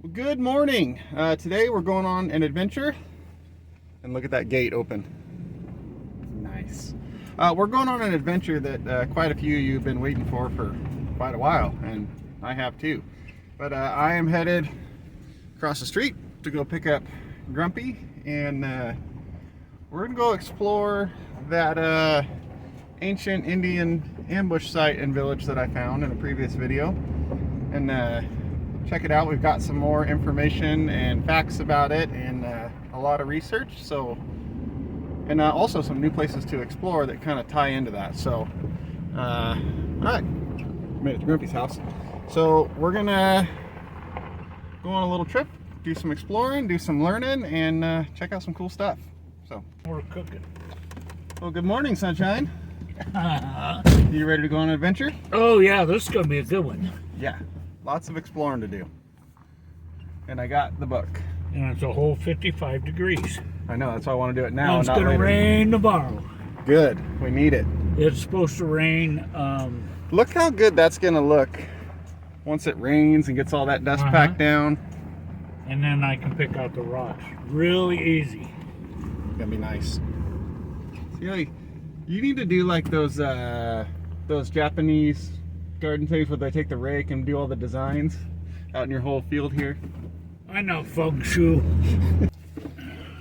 Well, good morning. Today we're going on an adventure, and look at that gate open. Nice. We're going on an adventure that quite a few of you have been waiting for quite a while, and I have too. But I am headed across the street to go pick up Grumpy, and we're gonna go explore that ancient Indian ambush site and village that I found in a previous video, and check it out. We've got some more information and facts about it, and a lot of research, so, and also some new places to explore that kind of tie into that. So all right, made it to Grumpy's house, so we're gonna go on a little trip, do some exploring, do some learning, and check out some cool stuff. So we're cooking. Well, good morning, sunshine. You ready to go on an adventure? Oh yeah, this is gonna be a good one. Yeah, lots of exploring to do. And I got the book. And it's a whole 55 degrees. I know, that's why I want to do it now. And it's not gonna later. rain tomorrow. Good, we need it. It's supposed to rain. Look how good that's gonna look once it rains and gets all that dust packed down. And then I can pick out the rocks really easy. It's gonna be nice. See, you need to do like those Japanese garden things where they take the rake and do all the designs out in your whole field here. I know feng shui.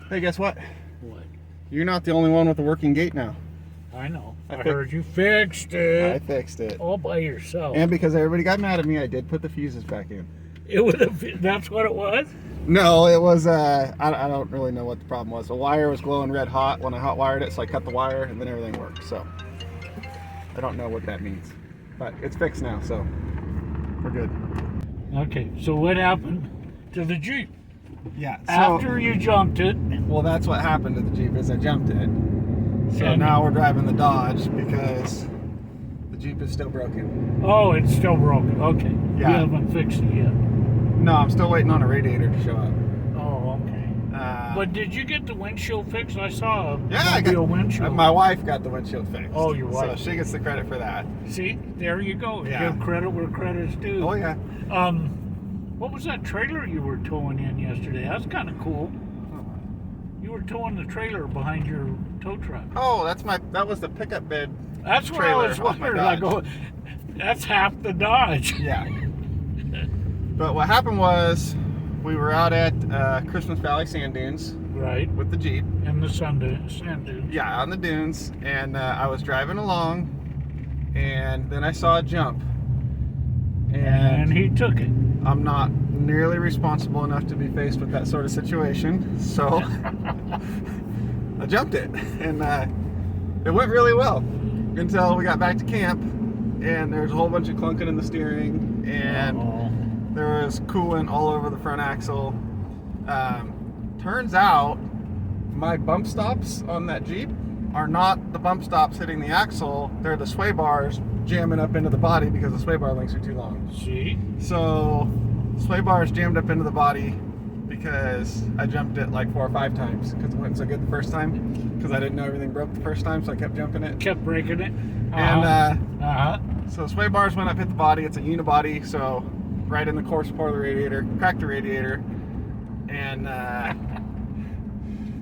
Hey, guess what? What? You're not the only one with a working gate now. I know. I I heard you fixed it. I fixed it. All by yourself. And because everybody got mad at me, I did put the fuses back in. It was that's what it was? No, it was, I don't really know what the problem was. The wire was glowing red hot when I hot wired it, so I cut the wire and then everything worked. So I don't know what that means, but it's fixed now, so we're good. Okay, so what happened to the Jeep? Yeah. So, After you jumped it. well, that's what happened to the Jeep is I jumped it. So And- now we're driving the Dodge because the Jeep is still broken. Oh, it's still broken. Okay. Yeah. You haven't fixed it yet. No, I'm still waiting on a radiator to show up. Oh, okay. But did you get the windshield fixed? I saw a windshield. My wife got the windshield fixed. Oh, your wife. So she gets the credit for that. See, there you go. Yeah. Give credit where credit's due. Oh yeah. What was that trailer you were towing in yesterday? That's kind of cool. You were towing the trailer behind your tow truck. Oh, that was the pickup bed. That's what I trailer was off my wondering. I Dodge. go, that's half the Dodge. Yeah. But what happened was we were out at Christmas Valley Sand Dunes Right. with the Jeep. And the sand dunes. Yeah, on the dunes, and I was driving along, and then I saw a jump. And he took it. I'm not nearly responsible enough to be faced with that sort of situation, so I jumped it, and it went really well until we got back to camp, and there was a whole bunch of clunking in the steering, and there was coolant all over the front axle. Turns out my bump stops on that Jeep are not the bump stops hitting the axle, they're the sway bars jamming up into the body because the sway bar links are too long. See? So sway bars jammed up into the body because I jumped it like 4 or 5 times because it went so good the first time, because I didn't know everything broke the first time, so I kept jumping it. Kept breaking it. And so sway bars went up, hit the body. It's a unibody, so right in the core support of the radiator, cracked the radiator, and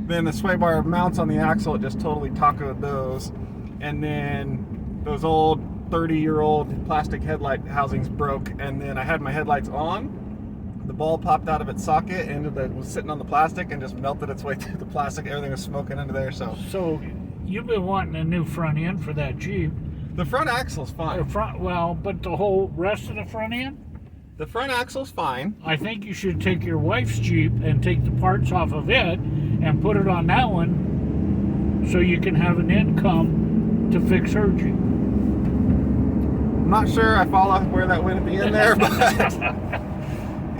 then the sway bar mounts on the axle, it just totally tacoed those, and then those old 30-year-old plastic headlight housings broke, and then I had my headlights on. The ball popped out of its socket and it was sitting on the plastic and just melted its way through the plastic. Everything was smoking into there. So you've been wanting a new front end for that Jeep. the front axle's fine. But the whole rest of the front end? The front axle's fine. I think you should take your wife's Jeep and take the parts off of it and put it on that one so you can have an income to fix her Jeep. I'm not sure I follow where that went at the end there, but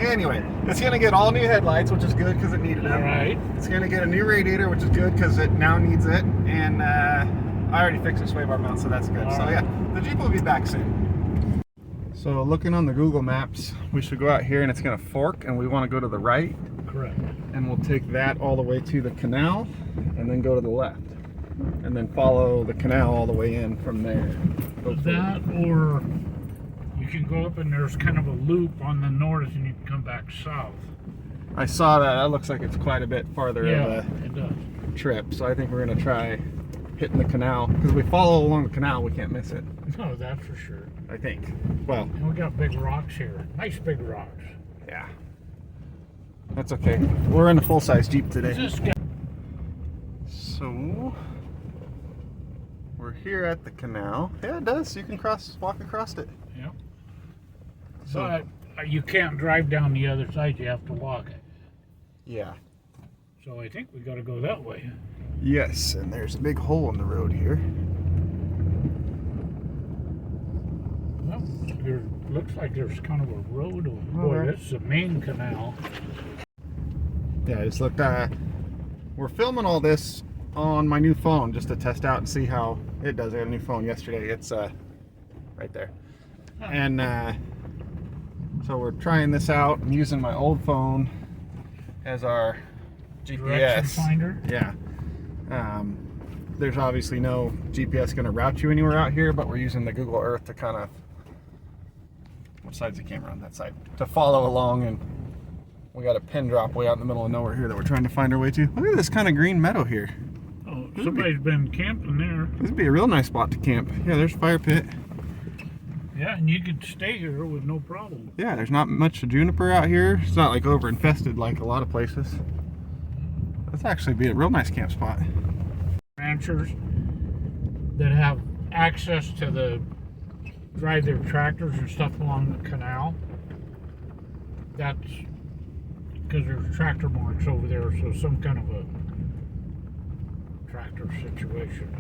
anyway, it's going to get all new headlights, which is good because it needed them. All right. It's going to get a new radiator, which is good because it now needs it. And I already fixed the sway bar mount, so that's good. All so right. yeah, the Jeep will be back soon. So looking on the Google Maps, we should go out here and it's going to fork, and we want to go to the right. Correct. And we'll take that all the way to the canal and then go to the left. And then follow the canal all the way in from there. Hopefully. That, or you can go up and there's kind of a loop on the north and you can come back south. I saw that. That looks like it's quite a bit farther Yeah, of it does. a trip. So I think we're going to try hitting the canal. Because if we follow along the canal, we can't miss it. No, that's for sure. I think. Well, And we got big rocks here. Nice big rocks. yeah. That's okay. We're in a full-size Jeep today. Is this guy? So we're here at the canal. Yeah, it does. You can walk across it. Yep. So, But you can't drive down the other side. You have to walk it. yeah. So I think we got to go that way. Yes, and there's a big hole in the road here. Well, there looks like there's kind of a road over. Oh, Boy, yeah. that's the main canal. Yeah, I just looked. We're filming all this on my new phone just to test out and see how it does. I got a new phone yesterday. It's right there. And so we're trying this out. I'm using my old phone as our Direction GPS. finder. Yeah. There's obviously no GPS going to route you anywhere out here, but we're using the Google Earth to kind of, what side's the camera on? That side, to follow along. And we got a pin drop way out in the middle of nowhere here that we're trying to find our way to. Look at this kind of green meadow here. Oh, somebody's been camping there. This would be a real nice spot to camp. Yeah, there's a fire pit. Yeah, and you could stay here with no problem. Yeah, there's not much juniper out here. It's not like over infested like a lot of places. That's actually be a real nice camp spot. Ranchers that have access to drive their tractors and stuff along the canal. That's because there's tractor marks over there, so some kind of a tractor situation.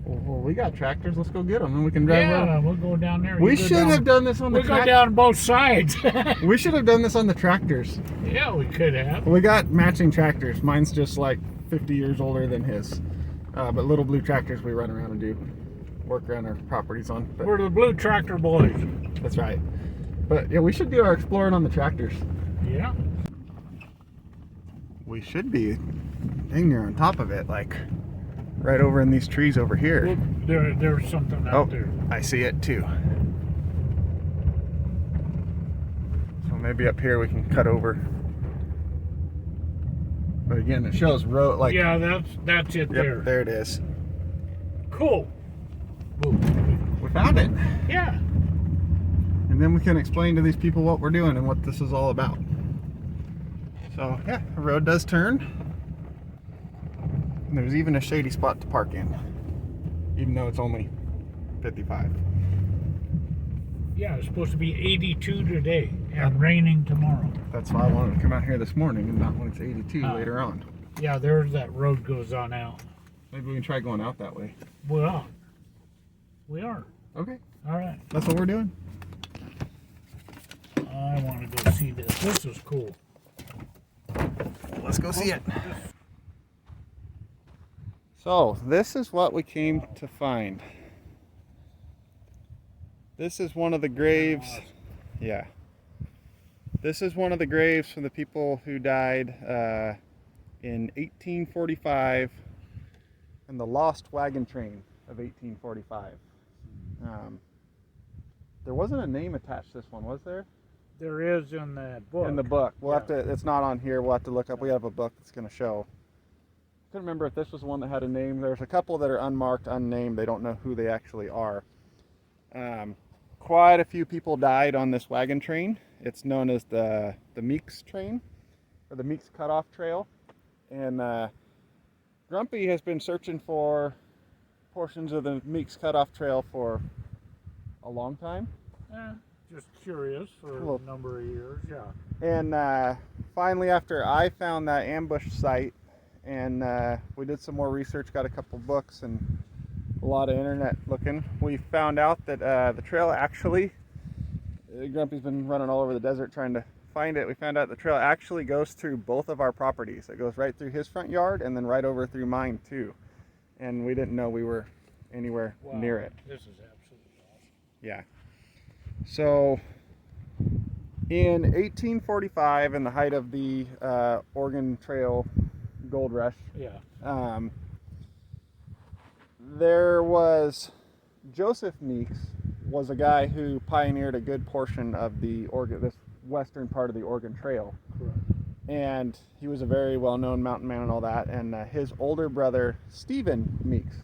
Well, we got tractors. Let's go get them, and we can drive Yeah, around. we'll go down there. We You go should down- have done this on the We'll go tractors. down both sides. We should have done this on the tractors. Yeah, we could have. We got matching tractors. Mine's just like 50 years older than his. But little blue tractors we run around and do work around our properties on. But We're the blue tractor boys. that's right. But yeah, we should do our exploring on the tractors. Yeah. We should be dang near on top of it, like right over in these trees over here. Well, there's something out there. I see it too. So maybe up here we can cut over. But again, it shows road like. Yeah, that's it Yep, there. there it is. Cool. We found it. Yeah. And then we can explain to these people what we're doing and what this is all about. So yeah, the road does turn. And there's even a shady spot to park in, even though it's only 55. Yeah, it's supposed to be 82 today and raining tomorrow. That's why I wanted to come out here this morning and not when it's 82 later on. Yeah, there's that road goes on out. Maybe we can try going out that way. Well, we are. Okay, All right. that's what we're doing. I want to go see this. This is cool. Let's go see it. So this is what we came to find. This is one of the graves. Yeah. This is one of the graves from the people who died in 1845 in the lost wagon train of 1845. There wasn't a name attached to this one, was there? There is in the book. In the book. We'll have to, it's not on here. We'll have to look up. We have a book that's going to show. I couldn't remember if this was one that had a name. There's a couple that are unmarked, unnamed. They don't know who they actually are. Quite a few people died on this wagon train. It's known as the Meeks train, or the Meeks Cutoff Trail. And Grumpy has been searching for portions of the Meeks Cutoff Trail for a long time. Just curious for Well, a number of years, yeah. And finally, after I found that ambush site, and we did some more research, got a couple books and a lot of internet looking, we found out that the trail actually, Grumpy's been running all over the desert trying to find it. We found out the trail actually goes through both of our properties. It goes right through his front yard and then right over through mine too. And we didn't know we were anywhere near it. This is absolutely awesome. Yeah. So in 1845, in the height of the Oregon Trail gold rush, Yeah. there was Joseph Meeks, was a guy who pioneered a good portion of the this western part of the Oregon Trail. Correct. And he was a very well-known mountain man and all that. And his older brother, Stephen Meeks,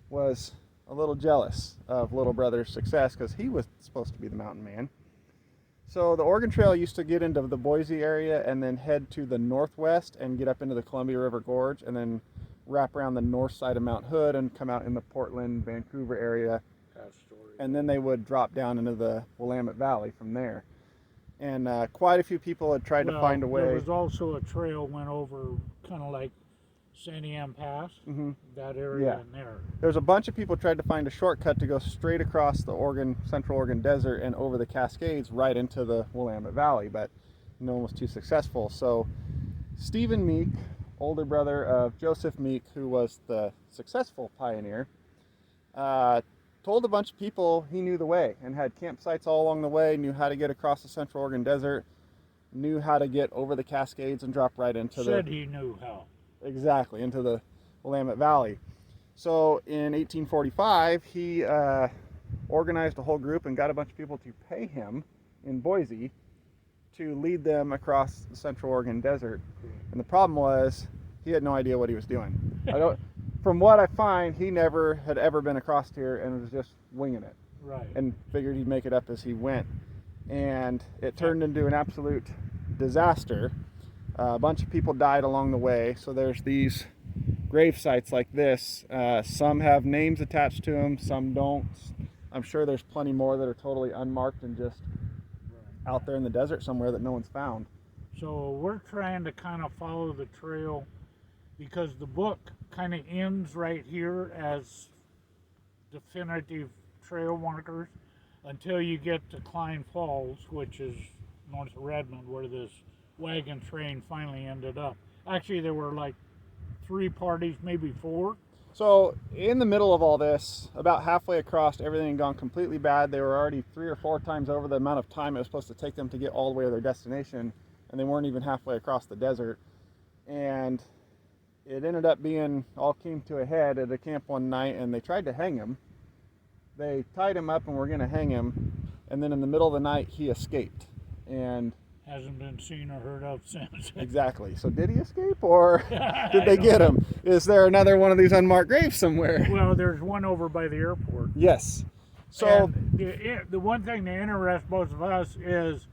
was a little jealous of little brother's success because he was supposed to be the mountain man. So the Oregon Trail used to get into the Boise area and then head to the northwest and get up into the Columbia River Gorge and then wrap around the north side of Mount Hood and come out in the Portland, Vancouver area. And then they would drop down into the Willamette Valley from there. And quite a few people had tried to find a way. There was also a trail went over kind of like Sandy Am Pass, that area in there. There's a bunch of people tried to find a shortcut to go straight across the Central Oregon Desert and over the Cascades right into the Willamette Valley, but no one was too successful. So Stephen Meek, older brother of Joseph Meek, who was the successful pioneer, told a bunch of people he knew the way and had campsites all along the way, knew how to get across the Central Oregon Desert, knew how to get over the Cascades and drop right into Said he knew how. Exactly, into the Willamette Valley. So in 1845, he organized a whole group and got a bunch of people to pay him in Boise to lead them across the Central Oregon Desert. And the problem was he had no idea what he was doing. From what I find, he never had ever been across here and was just winging it. Right. And figured he'd make it up as he went. And it turned into an absolute disaster. A bunch of people died along the way, so there's these grave sites like this. Some have names attached to them, some don't. I'm sure there's plenty more that are totally unmarked and just out there in the desert somewhere that no one's found. So we're trying to kind of follow the trail because the book kind of ends right here as definitive trail markers until you get to Klein Falls, which is north of Redmond, where this wagon train finally ended up. Actually, there were like 3 parties, maybe 4. So in the middle of all this, about halfway across, everything had gone completely bad. They were already 3 or 4 times over the amount of time it was supposed to take them to get all the way to their destination, and they weren't even halfway across the desert. And it ended up being, all came to a head at a camp one night, and they tried to hang him. They tied him up and were going to hang him, and then in the middle of the night, he escaped. And hasn't been seen or heard of since. Exactly. So did he escape, or did they get him? Is there another one of these unmarked graves somewhere? Well, there's one over by the airport. Yes. So and the one thing that interests both of us is,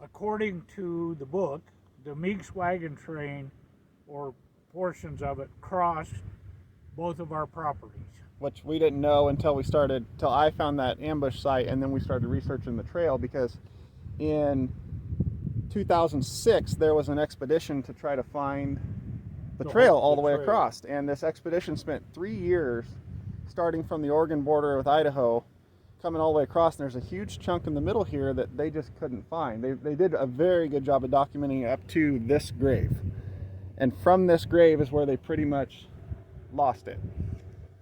according to the book, the Meeks wagon train, or portions of it, crossed both of our properties. Which we didn't know until I found that ambush site, and then we started researching the trail, because in 2006 there was an expedition to try to find the trail all the way across, and this expedition spent 3 years starting from the Oregon border with Idaho, coming all the way across, and there's a huge chunk in the middle here that they just couldn't find. They did a very good job of documenting up to this grave, and from this grave is where they pretty much lost it.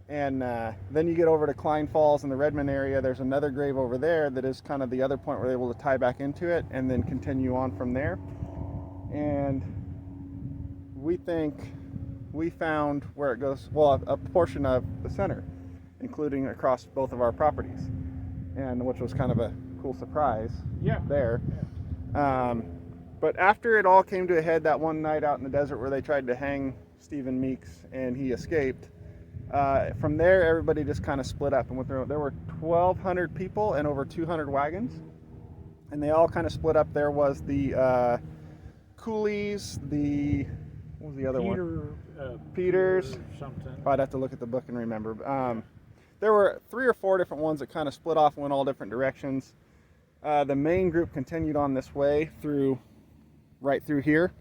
And then you get over to Klein Falls in the Redmond area. There's another grave over there that is kind of the other point where they're able to tie back into it and then continue on from there. And we think we found where it goes, well, a portion of the center, including across both of our properties, and which was kind of a cool surprise there. But after it all came to a head that one night out in the desert where they tried to hang Stephen Meeks and he escaped, from there everybody just kind of split up and went through. There were 1,200 people and over 200 wagons, and they all kind of split up. There was the coolies, what was the other one? Peters. Something. I'd have to look at the book and remember. There were 3 or 4 different ones that kind of split off and went all different directions. The main group continued on this way right through here,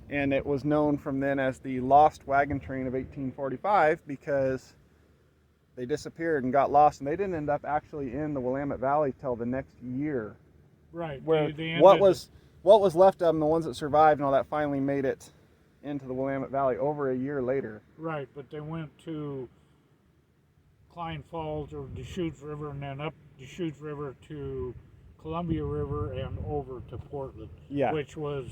and it was known from then as the Lost Wagon Train of 1845 because they disappeared and got lost, and they didn't end up actually in the Willamette Valley till the next year. Right. Where what was left of them, the ones that survived and all that, finally made it into the Willamette Valley over a year later. Right, but they went to Klein Falls or Deschutes River, and then up Deschutes River to Columbia River and over to Portland, which was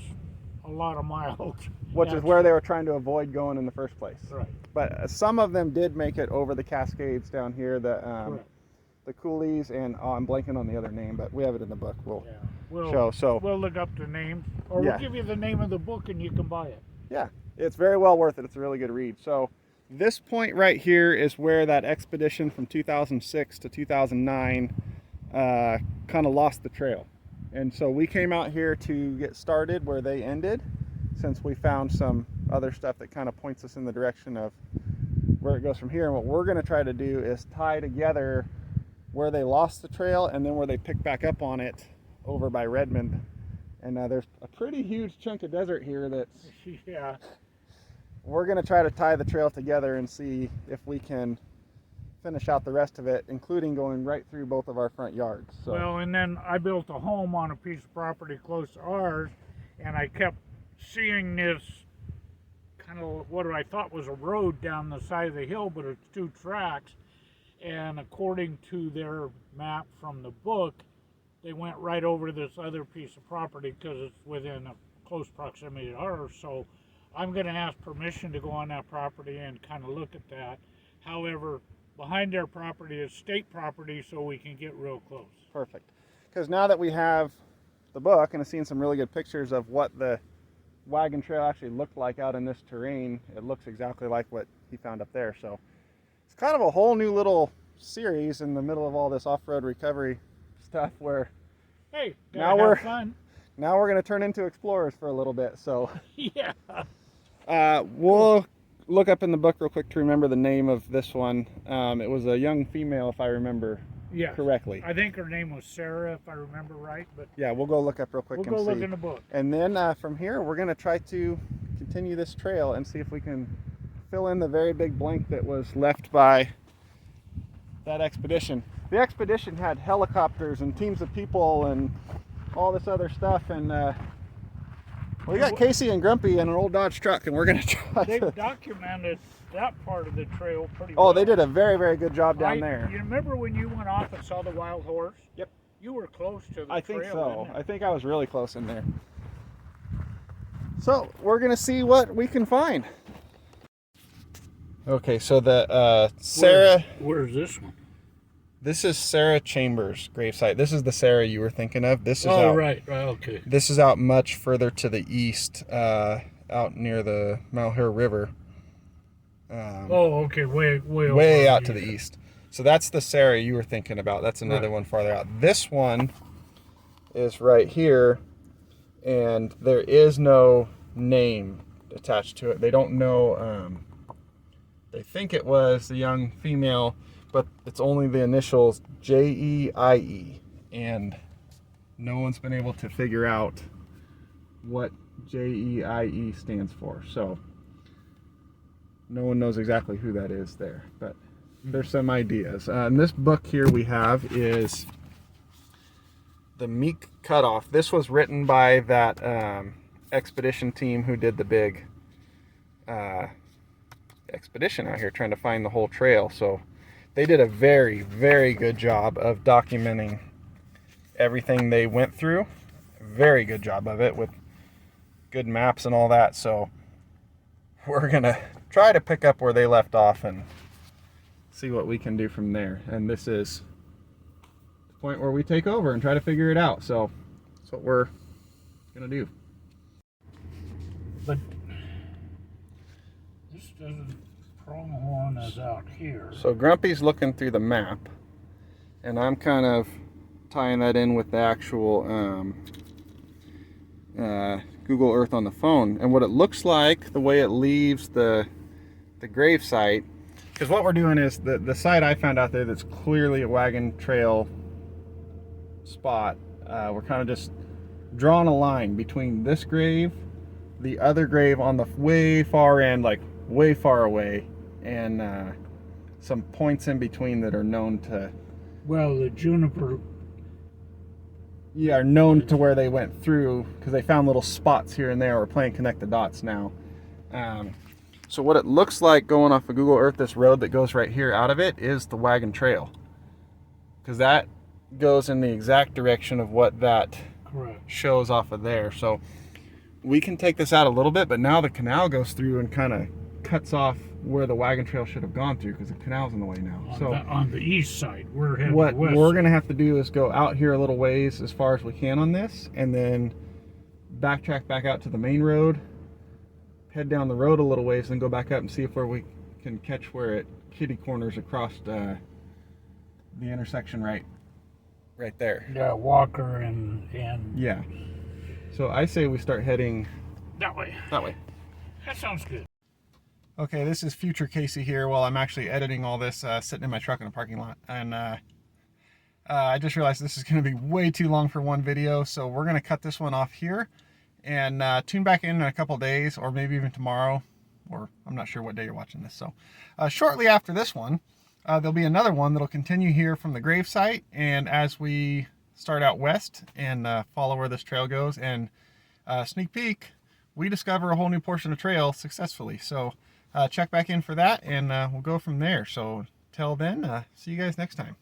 a lot of miles. Which is where they were trying to avoid going in the first place. Right. But some of them did make it over the Cascades down here. the coolies, and I'm blanking on the other name, but we have it in the book. We'll show. So we'll look up the name, or yeah. we'll give you the name of the book and you can buy it. Yeah, it's very well worth it. It's a really good read. So this point right here is where that expedition from 2006 to 2009 kind of lost the trail. And so we came out here to get started where they ended, since we found some other stuff that kind of points us in the direction of where it goes from here. And what we're going to try to do is tie together where they lost the trail and then where they pick back up on it over by Redmond. And there's a pretty huge chunk of desert here that's yeah. We're going to try to tie the trail together and see if we can finish out the rest of it, including going right through both of our front yards. So. Well, and then I built a home on a piece of property close to ours, and I kept seeing this kind of what I thought was a road down the side of the hill, but it's two tracks. And according to their map from the book, they went right over this other piece of property because it's within a close proximity to ours. So I'm going to ask permission to go on that property and kind of look at that. However, behind their property is state property, so we can get real close. Perfect. Because now that we have the book and have seen some really good pictures of what the wagon trail actually looked like out in this terrain, it looks exactly like what he found up there. So it's kind of a whole new little series in the middle of all this off-road recovery stuff where hey, now we're fun. Now we're going to turn into explorers for a little bit. So yeah. We'll look up in the book real quick to remember the name of this one. It was a young female, if I remember correctly. I think her name was Sarah, if I remember right. But yeah, we'll go look up real quick we'll and go see. look in the book. And then from here, we're going to try to continue this trail and see if we can fill in the very big blank that was left by that expedition. The expedition had helicopters and teams of people and all this other stuff, and we got Casey and Grumpy in an old Dodge truck, and we're going to try They've documented that part of the trail pretty well. well. They did a very, very good job down there. You remember when you went off and saw the wild horse? Yep. You were close to the trail. I think so. I think I was really close in there. So we're going to see what we can find. Okay, so the Sarah... Where's this one? This is Sarah Chambers' gravesite. This is the Sarah you were thinking of. This is right, okay. This is out much further to the east, out near the Malheur River. Okay, way out to the east. So that's the Sarah you were thinking about. That's another one farther out. This one is right here, and there is no name attached to it. They don't know. They think it was the young female, but it's only the initials J-E-I-E, and no one's been able to figure out what J-E-I-E stands for. So no one knows exactly who that is there, but there's some ideas. And this book here we have is the Meeks Cutoff. This was written by that expedition team who did the big expedition out here trying to find the whole trail. So they did a very, very good job of documenting everything they went through. Very good job of it with good maps and all that. So we're gonna try to pick up where they left off and see what we can do from there. And this is the point where we take over and try to figure it out. So that's what we're gonna do. But this doesn't, Pronghorn is out here. So Grumpy's looking through the map, and I'm kind of tying that in with the actual Google Earth on the phone. And what it looks like, the way it leaves the gravesite, because what we're doing is the site I found out there that's clearly a wagon trail spot, we're kind of just drawing a line between this grave, the other grave on the way far end, like way far away, and some points in between that are known to... Well, the juniper... Yeah, are known to where they went through, because they found little spots here and there. We're playing connect the dots now. So what it looks like going off of Google Earth, this road that goes right here out of it, is the wagon trail. Because that goes in the exact direction of what that shows off of there. So we can take this out a little bit, but now the canal goes through and kind of cuts off where the wagon trail should have gone through because the canal's in the way now. On the east side, we're heading what west. we're gonna have to do is go out here a little ways as far as we can on this, and then backtrack back out to the main road, head down the road a little ways, and go back up and see if we can catch where it kitty corners across the intersection right there. Yeah, Walker and Yeah. So I say we start heading that way. that way. That sounds good. Okay, this is future Casey here while I'm actually editing all this, sitting in my truck in a parking lot. And I just realized this is going to be way too long for one video, so we're going to cut this one off here and tune back in a couple days, or maybe even tomorrow, or I'm not sure what day you're watching this. So shortly after this one, there'll be another one that'll continue here from the Gravesite, and as we start out west and follow where this trail goes, and sneak peek, we discover a whole new portion of trail successfully. So check back in for that, and we'll go from there. So till then, see you guys next time.